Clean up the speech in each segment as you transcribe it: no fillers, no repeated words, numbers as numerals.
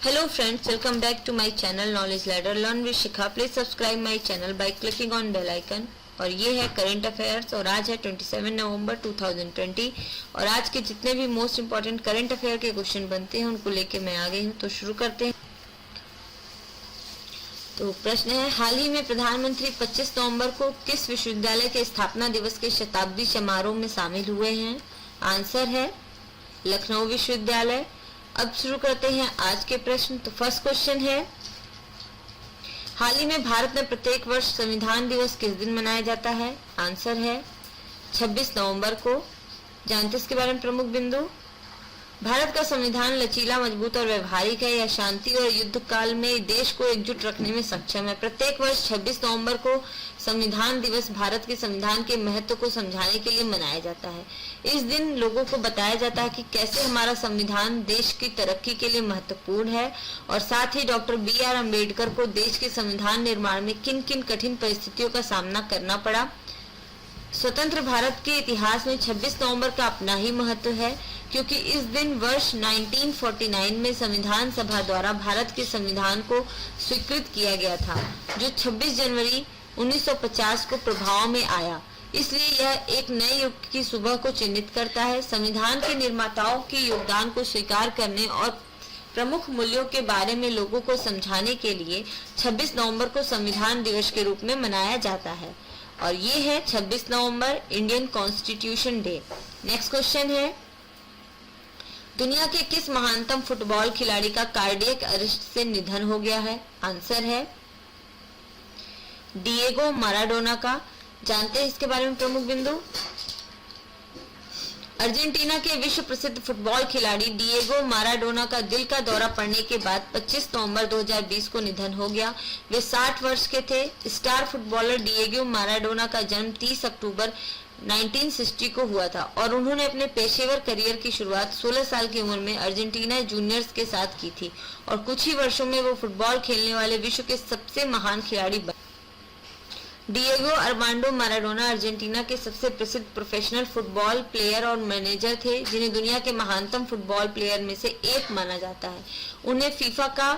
Hello friends, welcome back to my channel Knowledge Ladder. Learn with Shikha. Please subscribe my channel by clicking on bell icon. और ये है current affairs और आज है 27 नवंबर 2020 और आज के जितने भी मोस्ट इम्पॉर्टेंट करंट अफेयर के क्वेश्चन बनते हैं उनको लेके मैं आ गई हूँ। तो शुरू करते हैं। तो प्रश्न है, हाल ही में प्रधानमंत्री 25 नवंबर को किस विश्वविद्यालय के स्थापना दिवस के शताब्दी समारोह में शामिल हुए हैं? आंसर है लखनऊ विश्वविद्यालय। अब शुरू करते हैं आज के प्रश्न। तो फर्स्ट क्वेश्चन है, हाल ही में भारत में प्रत्येक वर्ष संविधान दिवस किस दिन मनाया जाता है? आंसर है 26 नवंबर को। जानते इसके बारे में प्रमुख बिंदु। भारत का संविधान लचीला, मजबूत और व्यवहारिक है। यह शांति और युद्ध काल में देश को एकजुट रखने में सक्षम है। प्रत्येक वर्ष 26 नवंबर को संविधान दिवस भारत के संविधान के महत्व को समझाने के लिए मनाया जाता है। इस दिन लोगों को बताया जाता है कि कैसे हमारा संविधान देश की तरक्की के लिए महत्वपूर्ण है और साथ ही डॉक्टर बी.आर. अम्बेडकर को देश के संविधान निर्माण में किन किन कठिन परिस्थितियों का सामना करना पड़ा। स्वतंत्र भारत के इतिहास में 26 नवंबर का अपना ही महत्व है, क्योंकि इस दिन वर्ष 1949 में संविधान सभा द्वारा भारत के संविधान को स्वीकृत किया गया था, जो 26 जनवरी 1950 को प्रभाव में आया। इसलिए यह एक नए युग की सुबह को चिन्हित करता है। संविधान के निर्माताओं के योगदान को स्वीकार करने और प्रमुख मूल्यों के बारे में लोगों को समझाने के लिए 26 नवंबर को संविधान दिवस के रूप में मनाया जाता है। और ये है 26 नवंबर Indian constitution day. Next question है, दुनिया के किस महानतम फुटबॉल खिलाड़ी का कार्डियक अरेस्ट से निधन हो गया है? आंसर है डिएगो माराडोना का। जानते हैं इसके बारे में प्रमुख बिंदु। अर्जेंटीना के विश्व प्रसिद्ध फुटबॉल खिलाड़ी डिएगो माराडोना का दिल का दौरा पड़ने के बाद 25 नवंबर 2020 को निधन हो गया। वे 60 वर्ष के थे। स्टार फुटबॉलर डिएगो माराडोना का जन्म 30 अक्टूबर 1960 को हुआ था और उन्होंने अपने पेशेवर करियर की शुरुआत 16 साल की उम्र में अर्जेंटीना जूनियर्स के साथ की थी और कुछ ही वर्षों में वो फुटबॉल खेलने वाले विश्व के सबसे महान खिलाड़ी बने। डिएगो अर्मांडो माराडोना अर्जेंटीना के सबसे प्रसिद्ध प्रोफेशनल फुटबॉल प्लेयर और मैनेजर थे, जिन्हें दुनिया के महानतम फुटबॉल प्लेयर में से एक माना जाता है। उन्हें फीफा का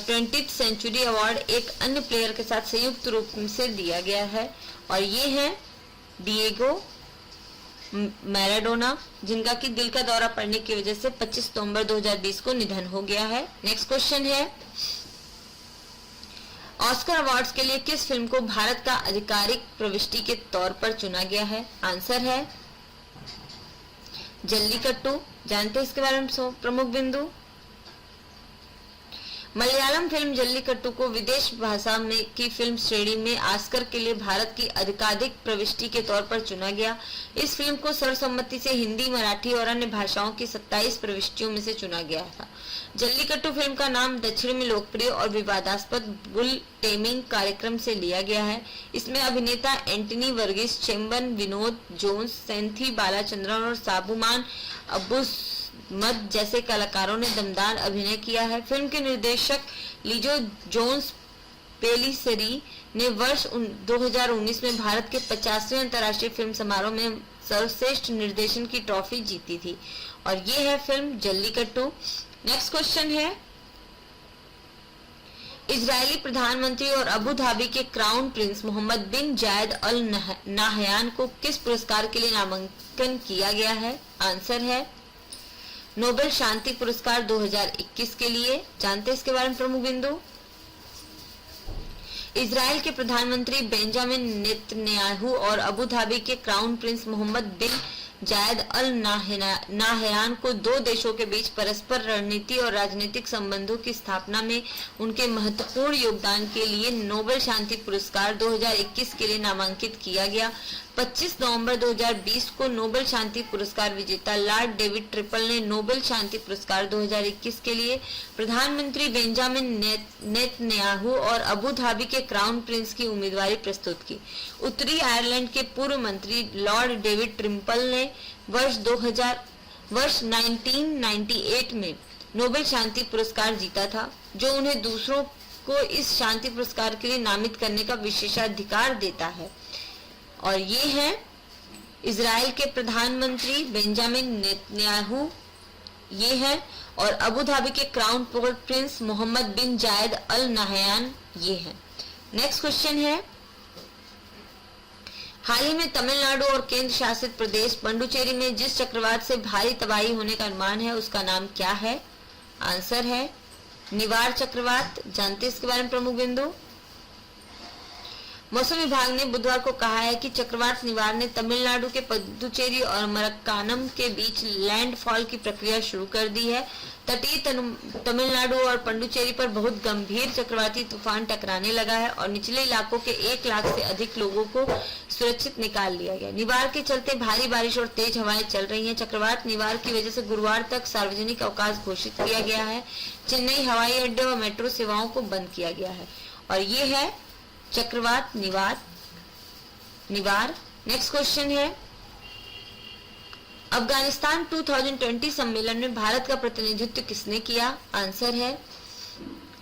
20th सेंचुरी अवार्ड एक अन्य प्लेयर के साथ संयुक्त रूप से दिया गया है और ये है डिएगो मैराडोना, जिनका कि दिल का दौरा पड़ने की वजह से 25 नवंबर 2020 को निधन हो गया है। नेक्स्ट क्वेश्चन है, ऑस्कर अवार्ड्स के लिए किस फिल्म को भारत का आधिकारिक प्रविष्टि के तौर पर चुना गया है? आंसर है जल्लीकट्टू। जानते हैं इसके बारे में प्रमुख बिंदु। मलयालम फिल्म जल्लीकट्टू को विदेश भाषा में की फिल्म श्रेणी में ऑस्कर के लिए भारत की आधिकारिक प्रविष्टि के तौर पर चुना गया। इस फिल्म को सर्वसम्मति से हिंदी, मराठी और अन्य भाषाओं की 27 प्रविष्टियों में से चुना गया था। जल्लीकट्टू फिल्म का नाम दक्षिण में लोकप्रिय और विवादास्पद बुल टेमिंग कार्यक्रम से लिया गया है। इसमें अभिनेता एंटनी वर्गीस, चेम्बन, विनोद जोन्स, सेंथी बालाचंद्रन और साबुमान अब्बुसमद जैसे कलाकारों ने दमदार अभिनय किया है। फिल्म के निर्देशक लिजो जोन्स पेलिसेरी ने वर्ष 2019 में भारत के 50वें अंतर्राष्ट्रीय फिल्म समारोह में सर्वश्रेष्ठ निर्देशन की ट्रॉफी जीती थी और ये है फिल्म जल्लीकट्टू। नेक्स्ट क्वेश्चन है, इजरायली प्रधानमंत्री और अबू धाबी के क्राउन प्रिंस मोहम्मद बिन जायद अल नाहयान को किस पुरस्कार के लिए नामांकन किया गया है? आंसर है नोबेल शांति पुरस्कार 2021 के लिए। जानते हैं इसके बारे में प्रमुख बिंदु। इजराइल के प्रधानमंत्री बेंजामिन नेतन्याहू और अबू धाबी के क्राउन प्रिंस मोहम्मद बिन जायद अल नाहयान को दो देशों के बीच परस्पर रणनीति और राजनीतिक संबंधों की स्थापना में उनके महत्वपूर्ण योगदान के लिए नोबेल शांति पुरस्कार 2021 के लिए नामांकित किया गया। 25 नवंबर 2020 को नोबेल शांति पुरस्कार विजेता लॉर्ड डेविड ट्रिपल ने नोबेल शांति पुरस्कार 2021 के लिए प्रधानमंत्री बेंजामिन नेतन्याहू और अबू धाबी के क्राउन प्रिंस की उम्मीदवारी प्रस्तुत की। उत्तरी आयरलैंड के पूर्व मंत्री लॉर्ड डेविड ट्रिपल ने वर्ष 1998 में नोबेल शांति पुरस्कार जीता था, जो उन्हें दूसरों को इस शांति पुरस्कार के लिए नामित करने का विशेषाधिकार देता है। और ये है इजराइल के प्रधानमंत्री बेंजामिन नेतन्याहू, ये है, और अबू धाबी के क्राउन प्रिंस मोहम्मद बिन जायद अल नाहयान ये है। नेक्स्ट क्वेश्चन है, हाल ही में तमिलनाडु और केंद्र शासित प्रदेश पुडुचेरी में जिस चक्रवात से भारी तबाही होने का अनुमान है उसका नाम क्या है? आंसर है निवार चक्रवात। जानते हैं इसके बारे में प्रमुख बिंदु? मौसम विभाग ने बुधवार को कहा है कि चक्रवात निवार ने तमिलनाडु के पुडुचेरी और मरक्कानम के बीच लैंडफॉल की प्रक्रिया शुरू कर दी है। तटीय तमिलनाडु और पुडुचेरी पर बहुत गंभीर चक्रवाती तूफान टकराने लगा है और निचले इलाकों के 1 लाख से अधिक लोगों को सुरक्षित निकाल लिया गया। निवार के चलते भारी बारिश और तेज हवाएं चल रही हैं। चक्रवात निवार की वजह से गुरुवार तक सार्वजनिक अवकाश घोषित किया गया है। चेन्नई हवाई अड्डे और मेट्रो सेवाओं को बंद किया गया है। और ये है चक्रवात निवार। नेक्स्ट क्वेश्चन है, अफगानिस्तान 2020 सम्मेलन में भारत का प्रतिनिधित्व किसने किया? आंसर है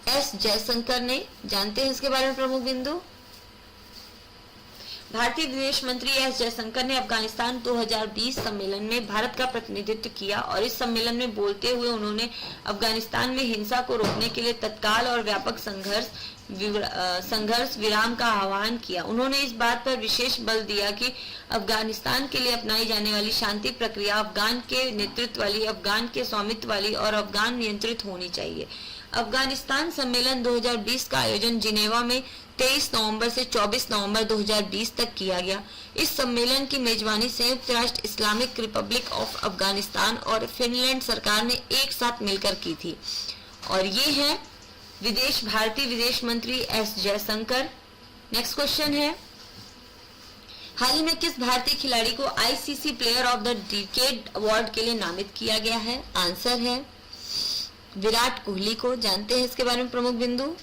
एस जयशंकर ने। जानते हैं इसके बारे में प्रमुख बिंदु? भारतीय विदेश मंत्री एस जयशंकर ने अफगानिस्तान 2020 सम्मेलन में भारत का प्रतिनिधित्व किया और इस सम्मेलन में बोलते हुए उन्होंने अफगानिस्तान में हिंसा को रोकने के लिए तत्काल और व्यापक संघर्ष विराम का आह्वान किया। उन्होंने इस बात पर विशेष बल दिया कि अफगानिस्तान के लिए अपनाई जाने वाली शांति प्रक्रिया अफगान के नेतृत्व वाली, अफगान के स्वामित्व वाली और अफगान नियंत्रित होनी चाहिए। अफगानिस्तान सम्मेलन 2020 का आयोजन जिनेवा में 23 नवंबर से 24 नवंबर 2020 तक किया गया। इस सम्मेलन की मेजबानी संयुक्त राष्ट्र इस्लामिक रिपब्लिक ऑफ अफगानिस्तान और फिनलैंड सरकार ने एक साथ मिलकर की थी। और ये है भारतीय विदेश मंत्री एस जयशंकर। नेक्स्ट क्वेश्चन है, हाल ही में किस भारतीय खिलाड़ी को ICC player of the decade award के लिए नामित किया गया है? आंसर है विराट कोहली को। जानते हैं इसके बारे में प्रमुख बिंदु?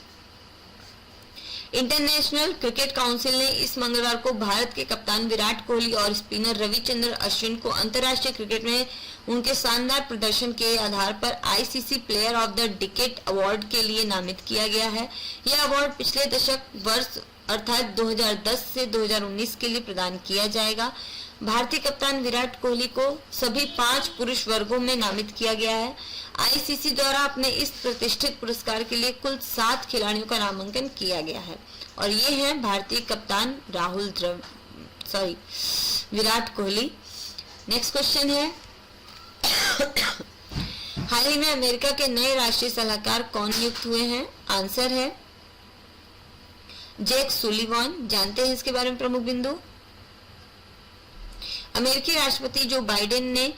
इंटरनेशनल क्रिकेट काउंसिल ने इस मंगलवार को भारत के कप्तान विराट कोहली और स्पिनर रविचंद्रन अश्विन को अंतर्राष्ट्रीय क्रिकेट में उनके शानदार प्रदर्शन के आधार पर ICC player of the decade award के लिए नामित किया गया है। यह अवार्ड पिछले दशक वर्ष अर्थात 2010 से 2019 के लिए प्रदान किया जाएगा। भारतीय कप्तान विराट कोहली को सभी 5 पुरुष वर्गों में नामित किया गया है। आईसीसी द्वारा अपने इस प्रतिष्ठित पुरस्कार के लिए कुल 7 खिलाड़ियों का नामांकन किया गया है और ये हैं भारतीय कप्तान विराट कोहली। नेक्स्ट क्वेश्चन है, हाल ही में अमेरिका के नए राष्ट्रीय सलाहकार कौन नियुक्त हुए हैं? आंसर है जैक सुलिवान। जानते हैं इसके बारे में प्रमुख बिंदु? अमेरिकी राष्ट्रपति जो बाइडेन ने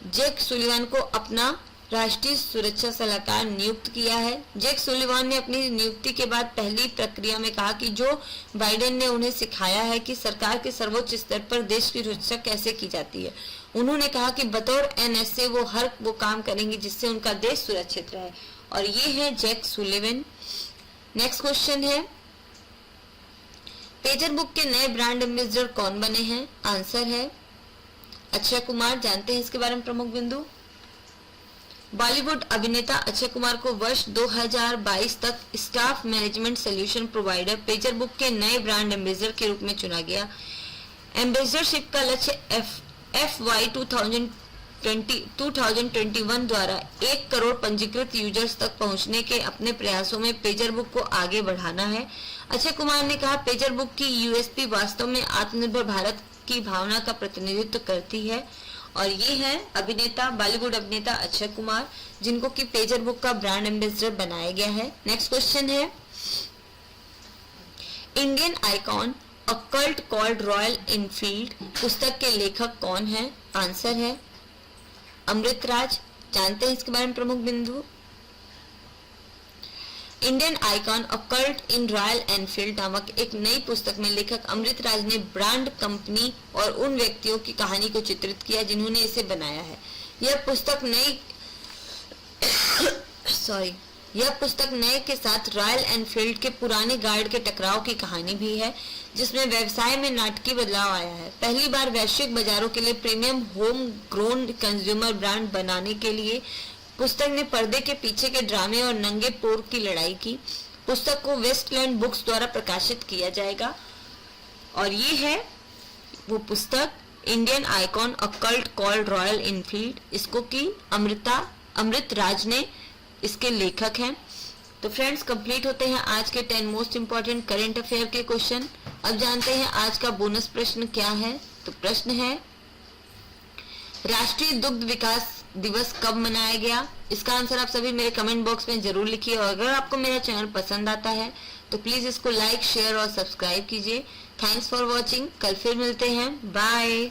जैक सुलिवान को अपना राष्ट्रीय सुरक्षा सलाहकार नियुक्त किया है। जैक सुलिवान ने अपनी नियुक्ति के बाद पहली प्रक्रिया में कहा कि जो बाइडेन ने उन्हें सिखाया है कि सरकार के सर्वोच्च स्तर पर देश की सुरक्षा कैसे की जाती है। उन्होंने कहा कि बतौर एनएसए वो काम करेंगे जिससे उनका देश सुरक्षित रहे। और ये है जैक सुलिवान। नेक्स्ट क्वेश्चन है, पेजर बुक के नए ब्रांड एम्बेसडर कौन बने हैं? आंसर है अक्षय कुमार। जानते हैं इसके बारे में प्रमुख बिंदु? बॉलीवुड अभिनेता अक्षय कुमार को वर्ष 2022 तक staff management solution provider pager book के नए ब्रांड एम्बेसडर के रूप में चुना गया। एम्बेसडरशिप का लक्ष्य FY 2021 द्वारा 1 करोड़ पंजीकृत यूजर्स तक पहुंचने के अपने प्रयासों में पेजर बुक को आगे बढ़ाना है। अक्षय कुमार ने कहा, पेजर बुक की यूएसपी वास्तव में आत्मनिर्भर भारत की भावना का प्रतिनिधित्व करती है। और ये है बॉलीवुड अभिनेता अक्षय कुमार, जिनको कि पेजर बुक का ब्रांड एम्बेसडर बनाया गया है। नेक्स्ट क्वेश्चन है, Indian icon a cult called royal Enfield पुस्तक के लेखक कौन है? आंसर है अमृतराज। जानते हैं इसके बारे में प्रमुख बिंदु? Indian icon a cult in royal Enfield नामक एक नई पुस्तक में लेखक अमृतराज ने ब्रांड, कंपनी और उन व्यक्तियों की कहानी को चित्रित किया जिन्होंने इसे बनाया है। यह पुस्तक नए के साथ रॉयल एनफील्ड के पुराने गार्ड के टकराव की कहानी भी है, जिसमें व्यवसाय में नाटकीय बदलाव आया है। पहली बार वैश्विक बाजारों के लिए premium home grown consumer brand बनाने के लिए पुस्तक ने पर्दे के पीछे के ड्रामे और नंगे पोर की लड़ाई की। पुस्तक को वेस्टलैंड बुक्स द्वारा प्रकाशित किया जाएगा। और ये है वो पुस्तक, Indian icon a cult called royal Enfield. इसको की अमृत राज ने इसके लेखक हैं। तो फ्रेंड्स, कंप्लीट होते हैं आज के 10 मोस्ट इंपॉर्टेंट करंट अफेयर के क्वेश्चन। अब जानते हैं आज का बोनस प्रश्न क्या है। तो प्रश्न है, राष्ट्रीय दुग्ध विकास दिवस कब मनाया गया? इसका आंसर आप सभी मेरे कमेंट बॉक्स में जरूर लिखिए और अगर आपको मेरा चैनल पसंद आता है तो प्लीज इसको लाइक, शेयर और सब्सक्राइब कीजिए। Thanks for watching. कल फिर मिलते हैं। बाय।